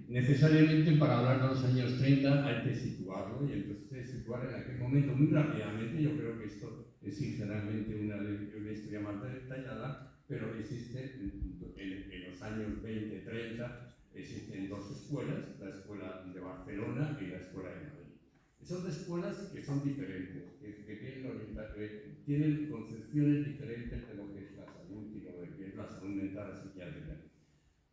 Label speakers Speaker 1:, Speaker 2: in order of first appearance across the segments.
Speaker 1: necesariamente para hablar de los años 30 hay que situarlo, y entonces situar en aquel momento muy rápidamente. Yo creo que esto es sinceramente una historia más detallada, pero existe en los años 20, 30, existen dos escuelas, la escuela de Barcelona y la escuela de Madrid. Son dos escuelas que son diferentes, que tienen concepciones diferentes de lo que es la salud y lo que es la salud mental psiquiátrica.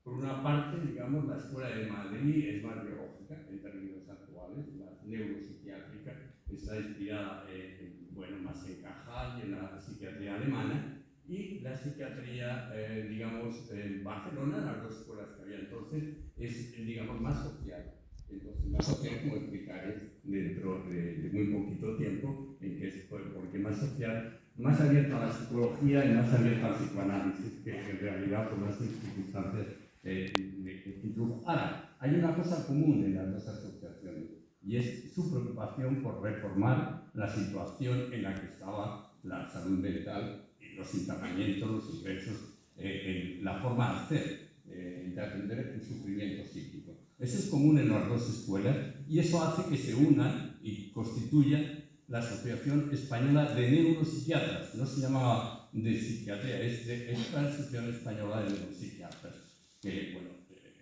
Speaker 1: Por una parte, digamos, la escuela de Madrid es más biológica en términos actuales, la neuropsiquiátrica está inspirada más en Cajal y en la psiquiatría alemana, y la psiquiatría, digamos, en Barcelona, las dos escuelas que había entonces, es, digamos, más social. Entonces, más social, como explicaré dentro de muy poquito tiempo, en que es porque más social, más abierta a la psicología y más abierta al psicoanálisis, que en realidad por las circunstancias Ahora, hay una cosa común en las dos asociaciones, y es su preocupación por reformar la situación en la que estaba la salud mental, los internamientos, los ingresos, la forma de hacer, de atender el sufrimiento psíquico. Eso es común en las dos escuelas, y eso hace que se unan y constituyan la Asociación Española de Neuropsiquiatras. No se llamaba de psiquiatría, es la Asociación Española de Neuropsiquiatras, que, bueno,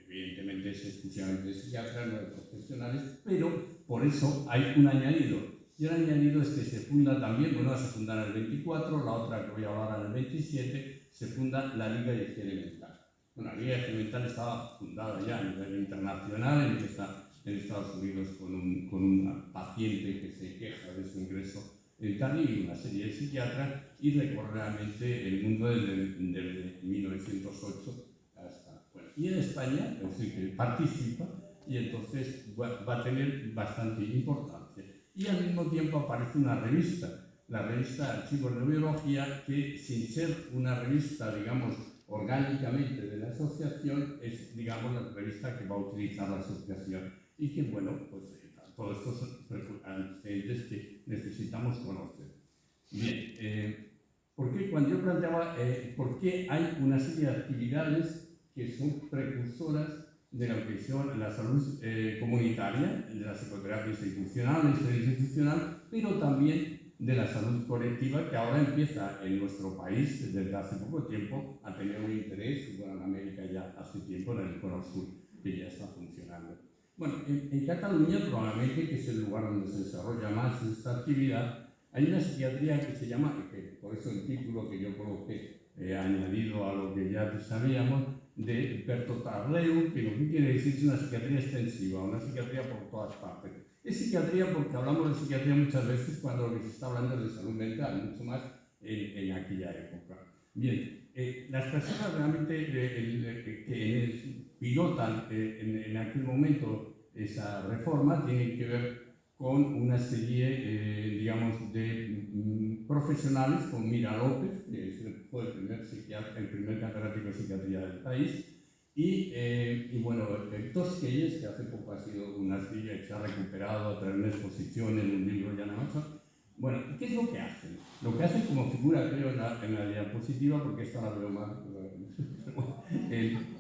Speaker 1: evidentemente es exclusivamente de psiquiatras, no de profesionales, pero por eso hay un añadido. Y el añadido es que se funda también, bueno, se funda en el 24, la otra que voy a hablar en el 27, se funda la Liga de Higiene Mental. Bueno, la Liga de Higiene Mental estaba fundada ya a nivel internacional, empieza en Estados Unidos con un paciente que se queja de su ingreso en Cali y una serie de psiquiatras, y recorre realmente el mundo desde 1908 hasta... Bueno, y en España, es decir, que participa, y entonces va a tener bastante importancia. Y al mismo tiempo aparece una revista, la revista Archivos de Biología, que sin ser una revista, digamos, orgánicamente de la asociación, es, digamos, la revista que va a utilizar la asociación, y que, bueno, pues todos estos son antecedentes que necesitamos conocer. Bien, porque cuando yo planteaba por qué hay una serie de actividades que son precursoras de lo que son la salud comunitaria, de la psicoterapia institucional, la historia institucional, pero también de la salud colectiva, que ahora empieza en nuestro país desde hace poco tiempo a tener un interés, y bueno, en América ya hace tiempo, en el Cono Sur, que ya está funcionando. Bueno, en Cataluña probablemente, que es el lugar donde se desarrolla más esta actividad, hay una psiquiatría que se llama, que por eso el título que yo coloqué añadido a lo que ya sabíamos, de Bertotarreu, que lo que quiere decir es una psiquiatría extensiva, una psiquiatría por todas partes. Es psiquiatría porque hablamos de psiquiatría muchas veces cuando lo que se está hablando es de salud mental, mucho más en aquella época. Bien, las personas realmente que pilotan en aquel momento esa reforma tienen que ver con una serie, digamos, de profesionales, con Mira López, que fue el primer catedrático de psiquiatría del país, y bueno, Héctor Skeyes, que hace poco ha sido una estrella que se ha recuperado a través de una exposición en un libro ya en Amazon. Bueno, ¿qué es lo que hacen? Lo que hacen como figura, creo, en la diapositiva, porque esta la veo mal,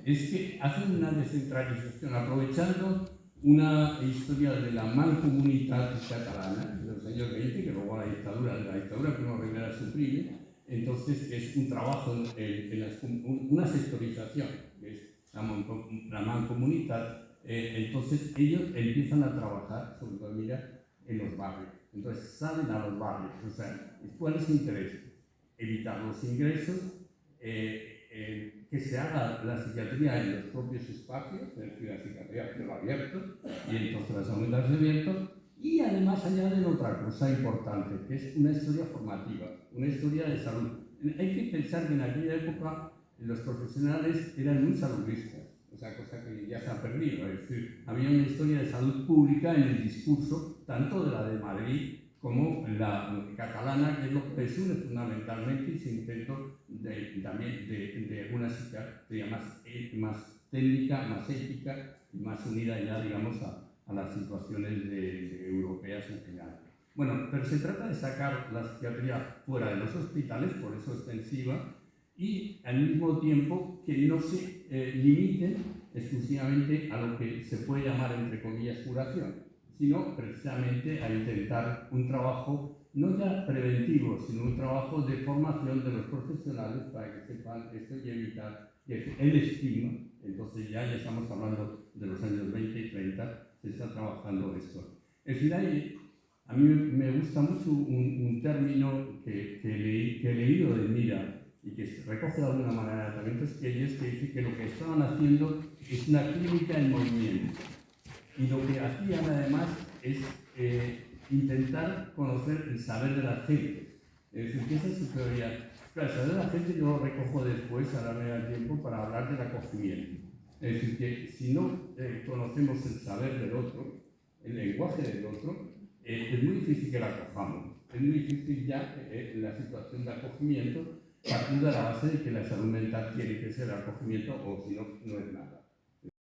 Speaker 1: es que hacen una descentralización, aprovechando una historia de la mancomunitat catalana de los años 20, que luego la dictadura Primo de Rivera suprime. Entonces es un trabajo, una sectorización, que es la mancomunitat. Entonces ellos empiezan a trabajar, sobre todo, mira, en los barrios. Entonces salen a los barrios. O sea, ¿cuál es su interés? Evitar los ingresos, que se haga la psiquiatría en los propios espacios, es decir, la psiquiatría de lo abierto, y entonces las aumentas abiertos, y además añaden otra cosa importante, que es una historia formativa, una historia de salud. Hay que pensar que en aquella época los profesionales eran muy saludistas, o sea, cosa que ya se ha perdido, es decir, había una historia de salud pública en el discurso, tanto de la de Madrid como la catalana, que es lo que les une fundamentalmente, y se intentó también de una psiquiatría más técnica, más ética y más unida ya, digamos, a las situaciones europeas en general. Bueno, pero se trata de sacar la psiquiatría fuera de los hospitales, por eso extensiva, y al mismo tiempo que no se limiten exclusivamente a lo que se puede llamar, entre comillas, curación, sino precisamente a intentar un trabajo no ya preventivo, sino un trabajo de formación de los profesionales para que sepan esto y evitar el estigma. Entonces ya estamos hablando de los años 20 y 30, se está trabajando esto. En fin, a mí me gusta mucho un término que he leído de Mira y que se recoge de alguna manera tratamientos que ellos, que dice que lo que estaban haciendo es una clínica en movimiento. Y lo que hacían además es intentar conocer el saber de la gente. Es decir, que esa es su teoría. Claro, el saber de la gente yo lo recojo después, ahora me da tiempo, para hablar del acogimiento. Es decir, que si no conocemos el saber del otro, el lenguaje del otro, es muy difícil que la acojamos. Es muy difícil ya la situación de acogimiento, partiendo de la base de que la salud mental tiene que ser acogimiento o si no, no es nada.